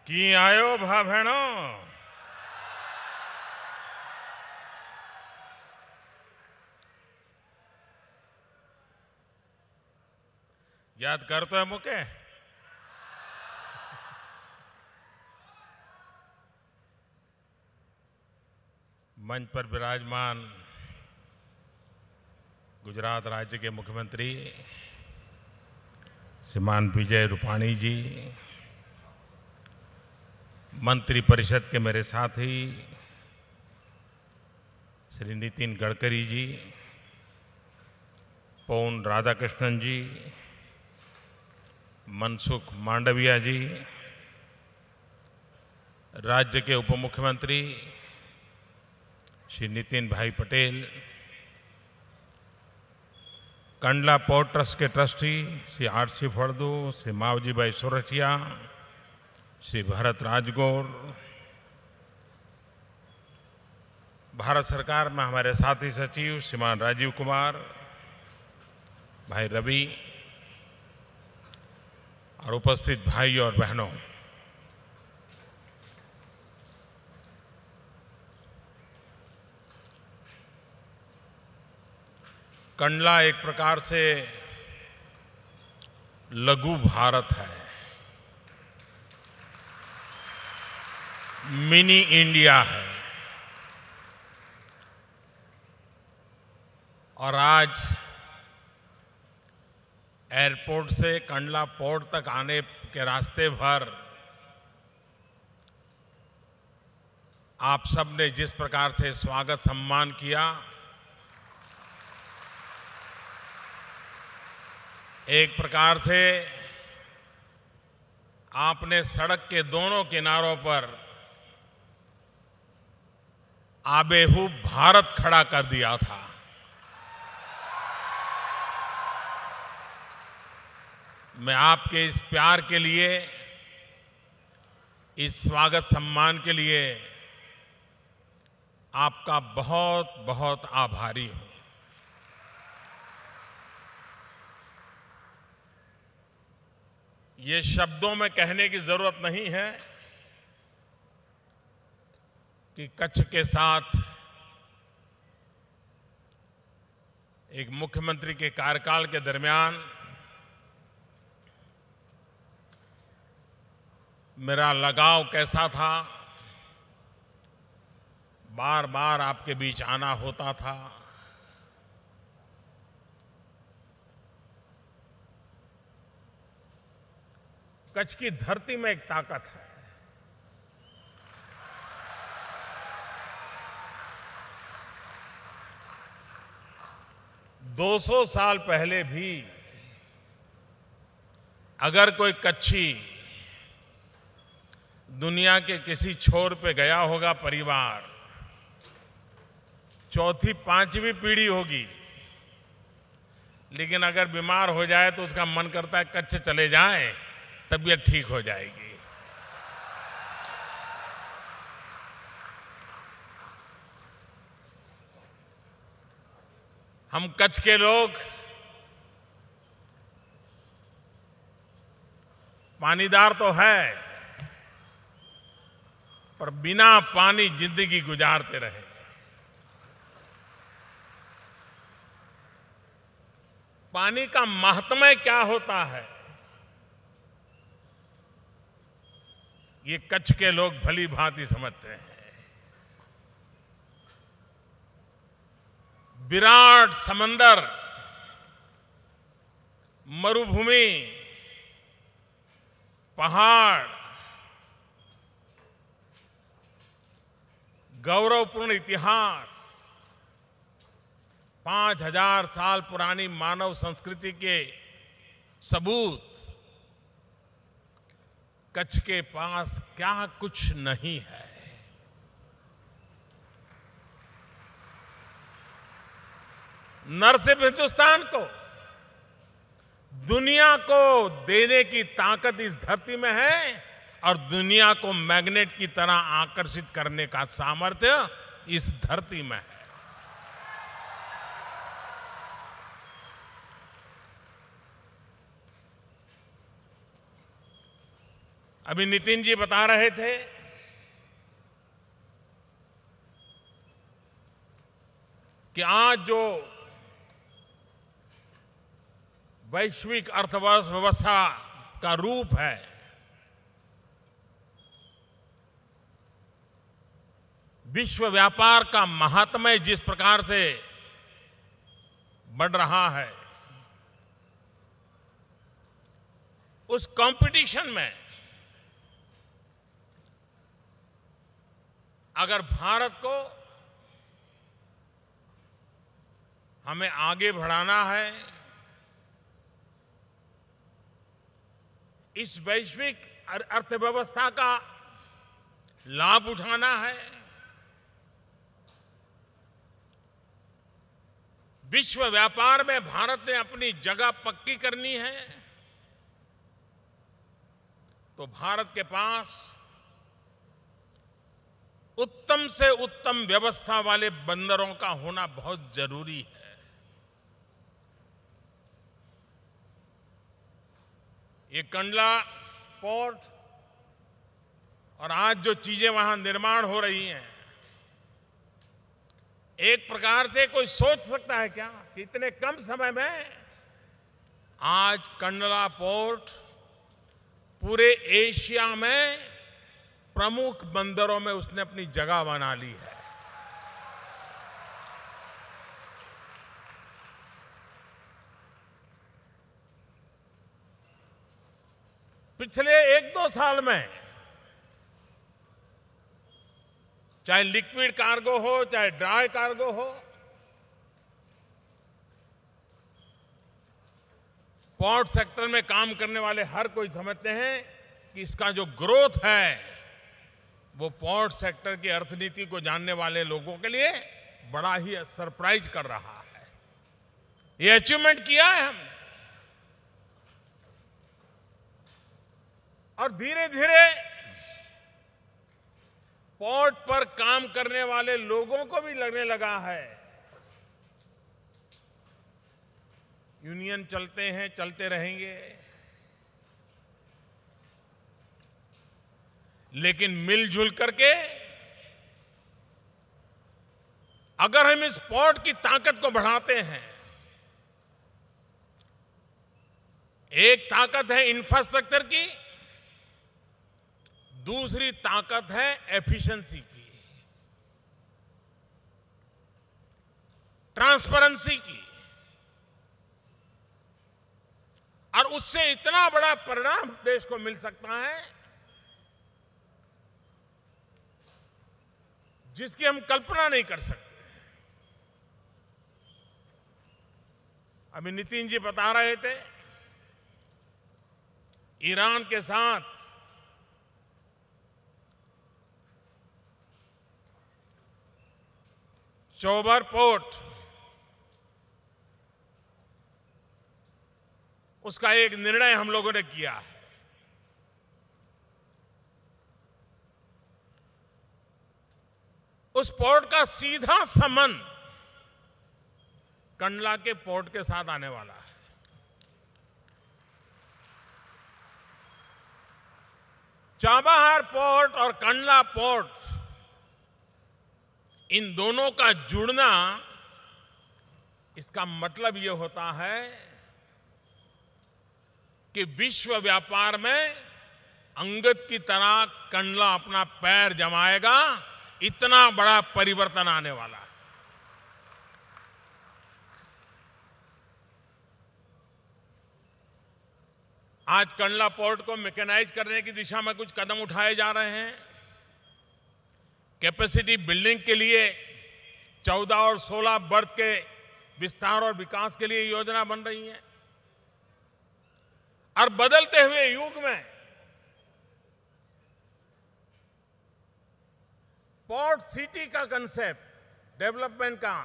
की आयो भा भेणो। याद करते है मुके मंच पर विराजमान गुजरात राज्य के मुख्यमंत्री श्रीमान विजय रूपाणी जी, मंत्री परिषद के मेरे साथी श्री नितिन गडकरी जी, पवन राधाकृष्णन जी, मनसुख मांडविया जी, राज्य के उप मुख्यमंत्री श्री नितिन भाई पटेल, कंडला पोर्ट ट्रस्ट के ट्रस्टी श्री आरसी फड़दू, श्री मावजी भाई सोरठिया, श्री भरत राजगौर, भारत सरकार में हमारे साथी सचिव श्रीमान राजीव कुमार, भाई रवि और उपस्थित भाई और बहनों, कंडला एक प्रकार से लघु भारत है, मिनी इंडिया है। और आज एयरपोर्ट से कंडला पोर्ट तक आने के रास्ते भर आप सब ने जिस प्रकार से स्वागत सम्मान किया, एक प्रकार से आपने सड़क के दोनों किनारों पर आबेहूब भारत खड़ा कर दिया था। मैं आपके इस प्यार के लिए, इस स्वागत सम्मान के लिए आपका बहुत बहुत आभारी हूं। ये शब्दों में कहने की जरूरत नहीं है कि कच्छ के साथ एक मुख्यमंत्री के कार्यकाल के दरमियान मेरा लगाव कैसा था। बार बार आपके बीच आना होता था। कच्छ की धरती में एक ताकत है। दो सौ साल पहले भी अगर कोई कच्छी दुनिया के किसी छोर पे गया होगा, परिवार चौथी पांचवी पीढ़ी होगी, लेकिन अगर बीमार हो जाए तो उसका मन करता है कच्छ चले जाएं, तबीयत ठीक हो जाएगी। हम कच्छ के लोग पानीदार तो है, पर बिना पानी जिंदगी गुजारते रहे। पानी का महत्व क्या होता है, ये कच्छ के लोग भली भांति समझते हैं। विराट समंदर, मरुभूमि, पहाड़, गौरवपूर्ण इतिहास, 5000 साल पुरानी मानव संस्कृति के सबूत, कच्छ के पास क्या कुछ नहीं है। न सिर्फ हिंदुस्तान को, दुनिया को देने की ताकत इस धरती में है, और दुनिया को मैग्नेट की तरह आकर्षित करने का सामर्थ्य इस धरती में है। अभी नितिन जी बता रहे थे कि आज जो वैश्विक अर्थव्यवस्था का रूप है, विश्व व्यापार का महात्म्य जिस प्रकार से बढ़ रहा है, उस कंपटीशन में अगर भारत को हमें आगे बढ़ाना है, इस वैश्विक अर्थव्यवस्था का लाभ उठाना है, विश्व व्यापार में भारत ने अपनी जगह पक्की करनी है, तो भारत के पास उत्तम से उत्तम व्यवस्था वाले बंदरों का होना बहुत जरूरी है। ये कंडला पोर्ट और आज जो चीजें वहां निर्माण हो रही हैं, एक प्रकार से कोई सोच सकता है क्या कि इतने कम समय में आज कंडला पोर्ट पूरे एशिया में प्रमुख बंदरों में उसने अपनी जगह बना ली है। पिछले 1-2 साल में चाहे लिक्विड कार्गो हो, चाहे ड्राई कार्गो हो, पोर्ट सेक्टर में काम करने वाले हर कोई समझते हैं कि इसका जो ग्रोथ है वो पोर्ट सेक्टर की अर्थनीति को जानने वाले लोगों के लिए बड़ा ही सरप्राइज कर रहा है। ये अचीवमेंट किया है हमने, और धीरे धीरे पोर्ट पर काम करने वाले लोगों को भी लगने लगा है यूनियन चलते हैं, चलते रहेंगे, लेकिन मिलजुल करके अगर हम इस पोर्ट की ताकत को बढ़ाते हैं, एक ताकत है इंफ्रास्ट्रक्चर की, दूसरी ताकत है एफिशिएंसी की, ट्रांसपेरेंसी की, और उससे इतना बड़ा परिणाम देश को मिल सकता है जिसकी हम कल्पना नहीं कर सकते। अभी नितिन जी बता रहे थे ईरान के साथ चोबर पोर्ट, उसका एक निर्णय हम लोगों ने किया है। उस पोर्ट का सीधा संबंध कंडला के पोर्ट के साथ आने वाला है। चाबहार पोर्ट और कंडला पोर्ट, इन दोनों का जुड़ना, इसका मतलब यह होता है कि विश्व व्यापार में अंगद की तरह कंडला अपना पैर जमाएगा, इतना बड़ा परिवर्तन आने वाला है। आज कंडला पोर्ट को मैकेनाइज करने की दिशा में कुछ कदम उठाए जा रहे हैं। कैपेसिटी बिल्डिंग के लिए 14 और 16 बर्थ के विस्तार और विकास के लिए योजना बन रही है। और बदलते हुए युग में पोर्ट सिटी का कंसेप्ट, डेवलपमेंट का,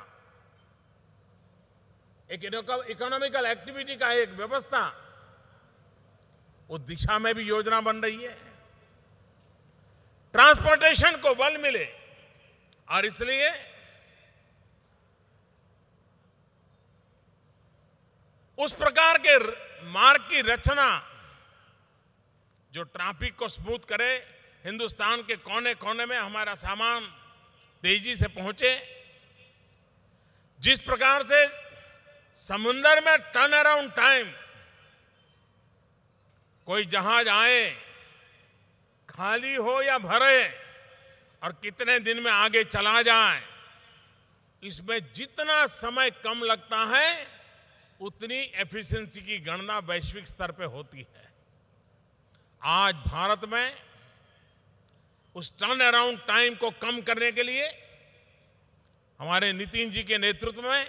एक इकोनॉमिकल एक्टिविटी का एक व्यवस्था, उस दिशा में भी योजना बन रही है। ट्रांसपोर्टेशन को बल मिले, और इसलिए उस प्रकार के मार्ग की रचना जो ट्रैफिक को स्मूथ करे, हिंदुस्तान के कोने कोने में हमारा सामान तेजी से पहुंचे। जिस प्रकार से समुद्र में टर्न अराउंड टाइम, कोई जहाज आए, खाली हो या भरे, और कितने दिन में आगे चला जाए, इसमें जितना समय कम लगता है उतनी एफिशिएंसी की गणना वैश्विक स्तर पे होती है। आज भारत में उस टर्न अराउंड टाइम को कम करने के लिए हमारे नितिन जी के नेतृत्व में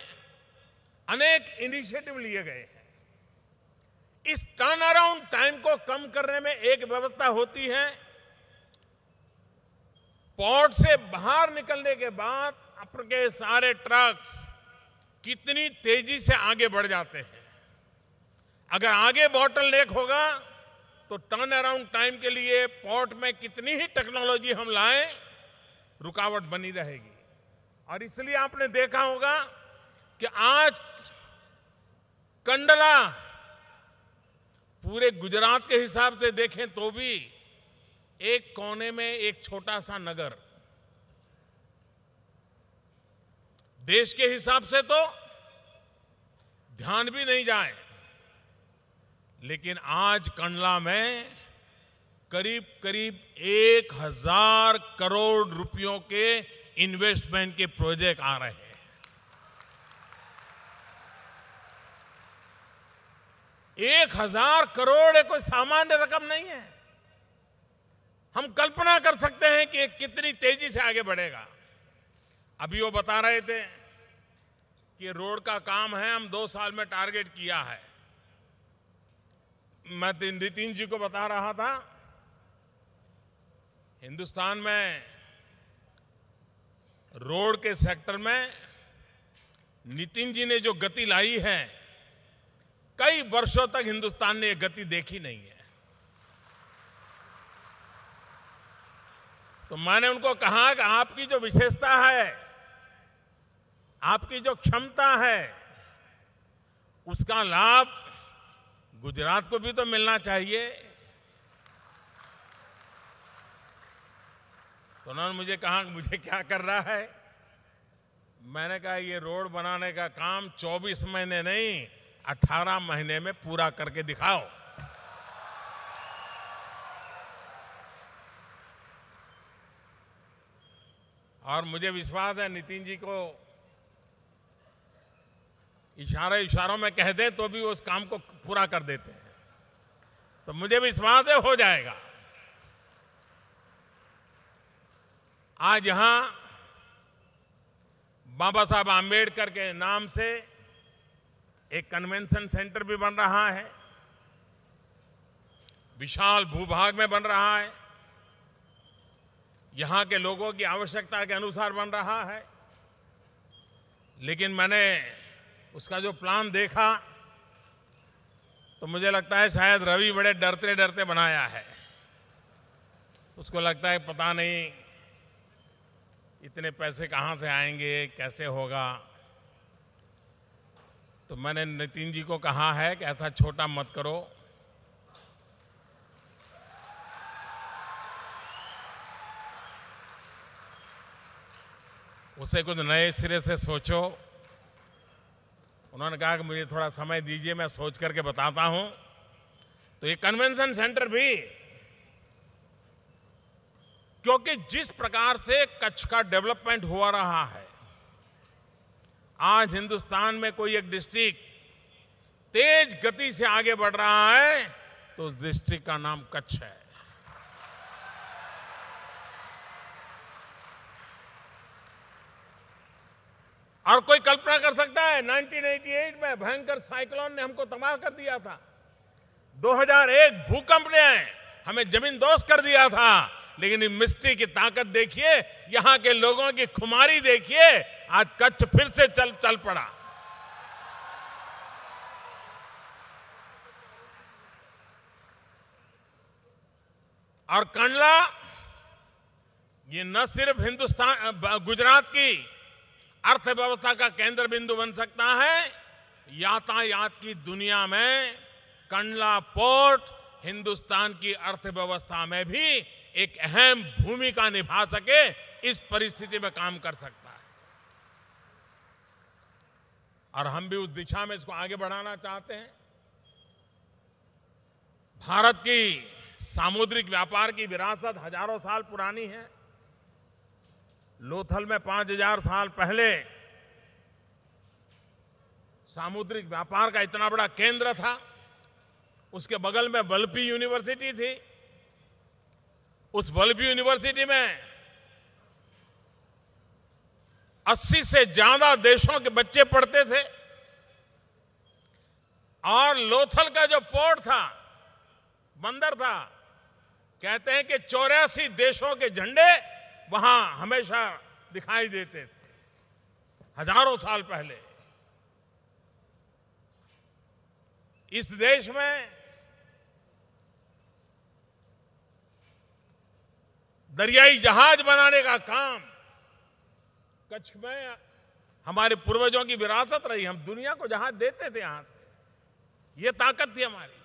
अनेक इनिशिएटिव लिए गए हैं। इस टर्न अराउंड टाइम को कम करने में एक व्यवस्था होती है, पोर्ट से बाहर निकलने के बाद आपके सारे ट्रक्स कितनी तेजी से आगे बढ़ जाते हैं। अगर आगे बॉटल नेक होगा तो टर्न अराउंड टाइम के लिए पोर्ट में कितनी ही टेक्नोलॉजी हम लाएं, रुकावट बनी रहेगी। और इसलिए आपने देखा होगा कि आज कंडला पूरे गुजरात के हिसाब से देखें तो भी एक कोने में एक छोटा सा नगर, देश के हिसाब से तो ध्यान भी नहीं जाए, लेकिन आज कंडला में करीब करीब 1000 करोड़ रुपयों के इन्वेस्टमेंट के प्रोजेक्ट आ रहे हैं। एक 1000 करोड़ कोई सामान्य रकम नहीं है। हम कल्पना कर सकते हैं कि कितनी तेजी से आगे बढ़ेगा। अभी वो बता रहे थे कि रोड का काम है, हम 2 साल में टारगेट किया है। मैं नितिन जी को बता रहा था, हिंदुस्तान में रोड के सेक्टर में नितिन जी ने जो गति लाई है, कई वर्षों तक हिंदुस्तान ने ये गति देखी नहीं है। तो मैंने उनको कहा कि आपकी जो विशेषता है, आपकी जो क्षमता है, उसका लाभ गुजरात को भी तो मिलना चाहिए। तो उन्होंने मुझे कहा कि मुझे क्या कर रहा है। मैंने कहा ये रोड बनाने का काम 24 महीने नहीं 18 महीने में पूरा करके दिखाओ। और मुझे विश्वास है नितिन जी को इशारों में कह दे तो भी वो उस काम को पूरा कर देते हैं। तो मुझे विश्वास है हो जाएगा। आज यहां बाबा साहब आम्बेडकर के नाम से एक कन्वेंशन सेंटर भी बन रहा है, विशाल भूभाग में बन रहा है, यहां के लोगों की आवश्यकता के अनुसार बन रहा है। लेकिन मैंने उसका जो प्लान देखा तो मुझे लगता है शायद रवि बड़े डरते डरते बनाया है। उसको लगता है पता नहीं इतने पैसे कहां से आएंगे, कैसे होगा। तो मैंने नितिन जी को कहा है कि ऐसा छोटा मत करो, उसे कुछ नए सिरे से सोचो। उन्होंने कहा कि मुझे थोड़ा समय दीजिए, मैं सोच करके बताता हूं। तो ये कन्वेंशन सेंटर भी, क्योंकि जिस प्रकार से कच्छ का डेवलपमेंट हुआ रहा है, आज हिंदुस्तान में कोई एक डिस्ट्रिक्ट तेज गति से आगे बढ़ रहा है तो उस डिस्ट्रिक्ट का नाम कच्छ है। और कोई कल्पना कर सकता है 1988 में भयंकर साइक्लोन ने हमको तबाह कर दिया था। 2001 भूकंप ने हमें जमींदोज कर दिया था। लेकिन इस मिस्ट्री की ताकत देखिए, यहां के लोगों की खुमारी देखिए, आज कच्छ फिर से चल पड़ा। और कंडला ये न सिर्फ गुजरात की अर्थव्यवस्था का केंद्र बिंदु बन सकता है, यातायात की दुनिया में कंडला पोर्ट हिंदुस्तान की अर्थव्यवस्था में भी एक अहम भूमिका निभा सके, इस परिस्थिति में काम कर सकता है। और हम भी उस दिशा में इसको आगे बढ़ाना चाहते हैं। भारत की सामुद्रिक व्यापार की विरासत हजारों साल पुरानी है। लोथल में 5000 साल पहले सामुद्रिक व्यापार का इतना बड़ा केंद्र था। उसके बगल में वल्लभी यूनिवर्सिटी थी। उस वल्लभी यूनिवर्सिटी में 80 से ज्यादा देशों के बच्चे पढ़ते थे। और लोथल का जो पोर्ट था, बंदर था, कहते हैं कि 84 देशों के झंडे वहां हमेशा दिखाई देते थे, हजारों साल पहले। इस देश में दरियाई जहाज बनाने का काम कच्छ में हमारे पूर्वजों की विरासत रही। हम दुनिया को जहाज देते थे यहां से। ये ताकत थी हमारी।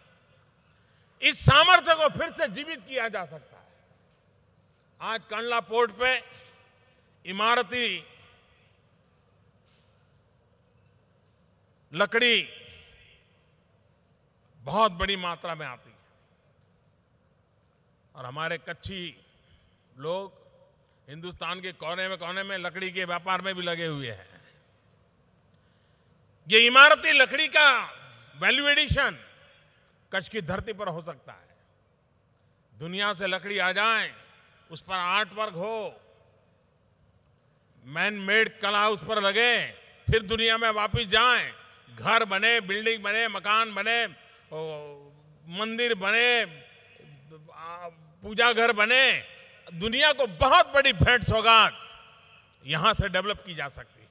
इस सामर्थ्य को फिर से जीवित किया जा सकता है। आज कंडला पोर्ट पे इमारती लकड़ी बहुत बड़ी मात्रा में आती है और हमारे कच्छी लोग हिंदुस्तान के कोने में लकड़ी के व्यापार में भी लगे हुए हैं। ये इमारती लकड़ी का वैल्यू एडिशन कच्छ की धरती पर हो सकता है। दुनिया से लकड़ी आ जाए, उस पर आर्ट वर्क हो, मैन मेड कला उस पर लगे, फिर दुनिया में वापस जाएं, घर बने, बिल्डिंग बने, मकान बने, मंदिर बने, पूजा घर बने, दुनिया को बहुत बड़ी भेंट सौगात यहां से डेवलप की जा सकती है।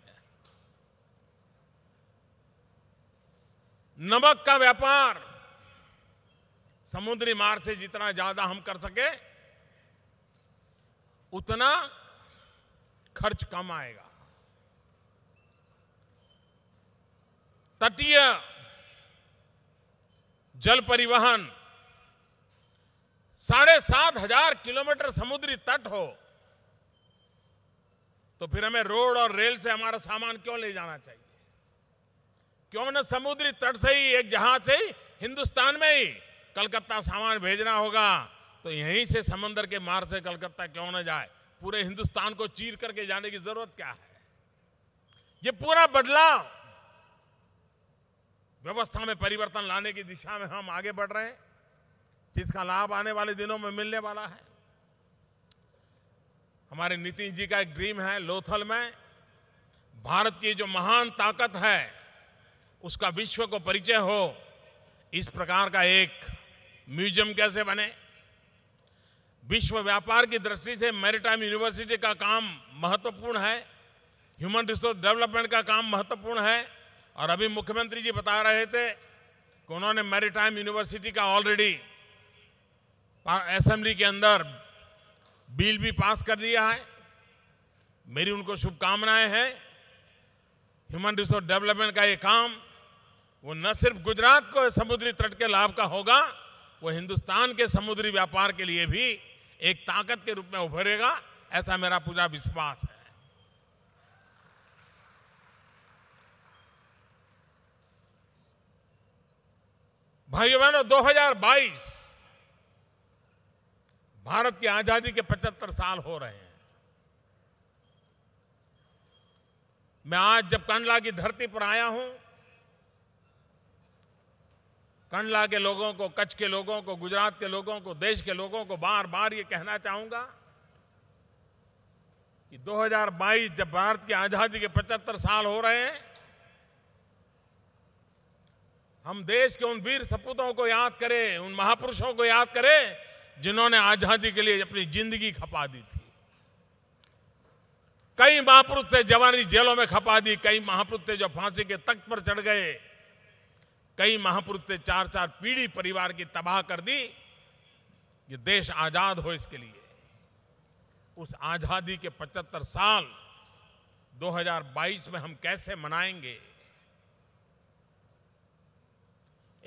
नमक का व्यापार समुद्री मार्ग से जितना ज्यादा हम कर सके उतना खर्च कम आएगा। तटीय जल परिवहन 7,500 किलोमीटर समुद्री तट हो तो फिर हमें रोड और रेल से हमारा सामान क्यों ले जाना चाहिए? क्यों न समुद्री तट से ही एक जहाज से ही हिंदुस्तान में ही कलकत्ता सामान भेजना होगा तो यहीं से समंदर के मार्ग से कलकत्ता क्यों न जाए? पूरे हिंदुस्तान को चीर करके जाने की जरूरत क्या है? ये पूरा बदलाव, व्यवस्था में परिवर्तन लाने की दिशा में हम आगे बढ़ रहे हैं, जिसका लाभ आने वाले दिनों में मिलने वाला है। हमारे नितिन जी का एक ड्रीम है, लोथल में भारत की जो महान ताकत है उसका विश्व को परिचय हो। इस प्रकार का एक म्यूजियम कैसे बने? विश्व व्यापार की दृष्टि से मैरीटाइम यूनिवर्सिटी का काम महत्वपूर्ण है, ह्यूमन रिसोर्स डेवलपमेंट का काम महत्वपूर्ण है। और अभी मुख्यमंत्री जी बता रहे थे कि उन्होंने मैरीटाइम यूनिवर्सिटी का ऑलरेडी असेंबली के अंदर बिल भी पास कर दिया है। मेरी उनको शुभकामनाएं हैं। ह्यूमन रिसोर्स डेवलपमेंट का ये काम वो न सिर्फ गुजरात को समुद्री तट के लाभ का होगा, वो हिंदुस्तान के समुद्री व्यापार के लिए भी एक ताकत के रूप में उभरेगा, ऐसा मेरा पूरा विश्वास है। भाइयों बहनों, 2022 भारत की आजादी के 75 साल हो रहे हैं। मैं आज जब कंडला की धरती पर आया हूं, कंडला के लोगों को, कच्छ के लोगों को, गुजरात के लोगों को, देश के लोगों को बार बार ये कहना चाहूंगा कि 2022 जब भारत की आजादी के 75 साल हो रहे हैं, हम देश के उन वीर सपूतों को याद करें, उन महापुरुषों को याद करें जिन्होंने आजादी के लिए अपनी जिंदगी खपा दी थी। कई महापुरुष थे जवानी जेलों में खपा दी, कई महापुरुष थे जो फांसी के तख्त पर चढ़ गए, कई महापुरुष थे 4-4 पीढ़ी परिवार की तबाह कर दी। ये देश आजाद हो, इसके लिए उस आजादी के 75 साल 2022 में हम कैसे मनाएंगे?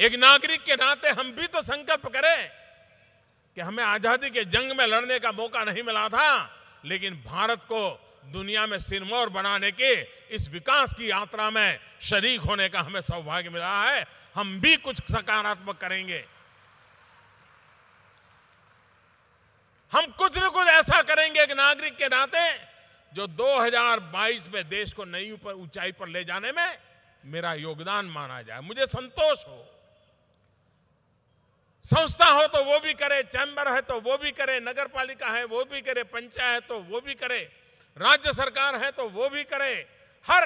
एक नागरिक के नाते हम भी तो संकल्प करें कि हमें आजादी के जंग में लड़ने का मौका नहीं मिला था, लेकिन भारत को दुनिया में सिरमौर बनाने के इस विकास की यात्रा में शरीक होने का हमें सौभाग्य मिला है। हम भी कुछ सकारात्मक करेंगे, हम कुछ न कुछ ऐसा करेंगे एक नागरिक के नाते जो 2022 में देश को नई ऊंचाई पर ले जाने में मेरा योगदान माना जाए, मुझे संतोष हो। संस्था हो तो वो भी करे, चैम्बर है तो वो भी करे, नगर पालिका है वो भी करे, पंचायत तो वो भी करे, राज्य सरकार है तो वो भी करे। हर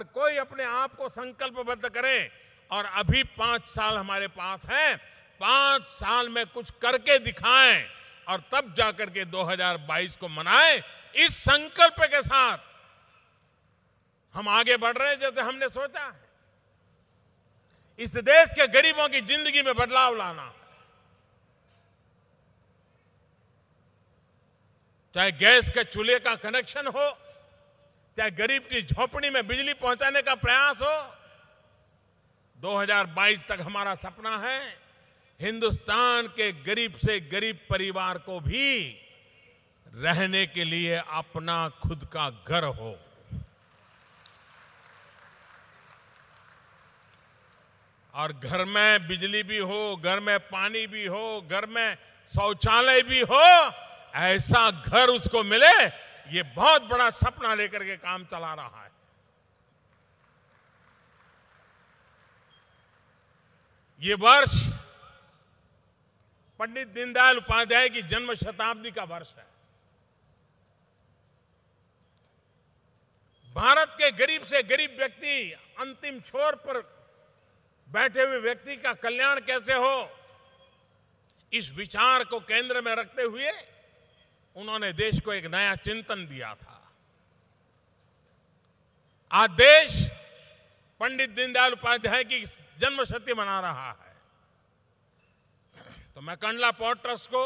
कोई अपने आप को संकल्पबद्ध करे। और अभी 5 साल हमारे पास हैं, 5 साल में कुछ करके दिखाएं और तब जाकर के 2022 को मनाएं। इस संकल्प के साथ हम आगे बढ़ रहे हैं जैसे हमने सोचा है। इस देश के गरीबों की जिंदगी में बदलाव लाना है, चाहे गैस के चूल्हे का कनेक्शन हो, चाहे गरीब की झोपड़ी में बिजली पहुंचाने का प्रयास हो। 2022 तक हमारा सपना है हिंदुस्तान के गरीब से गरीब परिवार को भी रहने के लिए अपना खुद का घर हो। और घर में बिजली भी हो, घर में पानी भी हो, घर में शौचालय भी हो, ऐसा घर उसको मिले, ये बहुत बड़ा सपना लेकर के काम चला रहा है। ये वर्ष पंडित दीनदयाल उपाध्याय की जन्म शताब्दी का वर्ष है। भारत के गरीब से गरीब व्यक्ति, अंतिम छोर पर बैठे हुए व्यक्ति का कल्याण कैसे हो, इस विचार को केंद्र में रखते हुए उन्होंने देश को एक नया चिंतन दिया था। आज देश पंडित दीनदयाल उपाध्याय की जन्मशती मना रहा है। तो मैं कंडला पोर्ट ट्रस्ट को,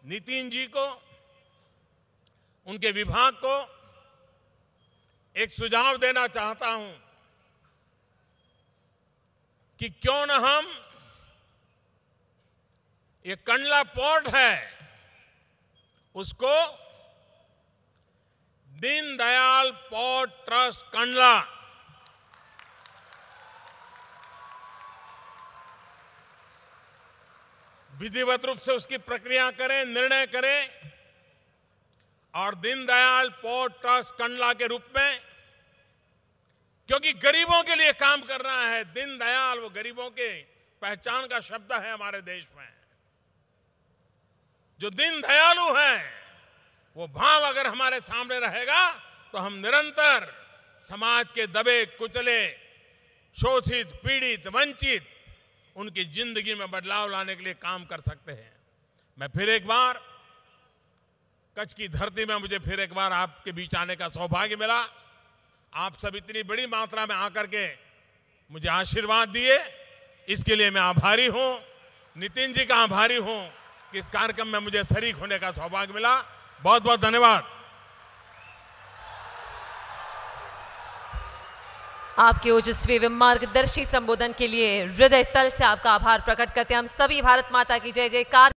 नितिन जी को, उनके विभाग को एक सुझाव देना चाहता हूं कि क्यों न हम ये कंडला पोर्ट है उसको दीनदयाल पोर्ट ट्रस्ट कंडला विधिवत रूप से उसकी प्रक्रिया करें, निर्णय करें और दीनदयाल पोर्ट ट्रस्ट कंडला के रूप में, क्योंकि गरीबों के लिए काम कर रहा है। दीनदयाल वो गरीबों के पहचान का शब्द है हमारे देश में। जो दीनदयालु हैं, वो भाव अगर हमारे सामने रहेगा तो हम निरंतर समाज के दबे कुचले, शोषित, पीड़ित, वंचित, उनकी जिंदगी में बदलाव लाने के लिए काम कर सकते हैं। मैं फिर एक बार कच्छ की धरती में मुझे फिर एक बार आपके बीच आने का सौभाग्य मिला। आप सब इतनी बड़ी मात्रा में आकर के मुझे आशीर्वाद दिए, इसके लिए मैं आभारी हूं। नितिन जी का आभारी हूं कि इस कार्यक्रम में मुझे शरीक होने का सौभाग्य मिला। बहुत बहुत धन्यवाद। आपके ओजस्वी एवं मार्गदर्शी संबोधन के लिए हृदय तल से आपका आभार प्रकट करते हैं हम सभी। भारत माता की जय जयकार।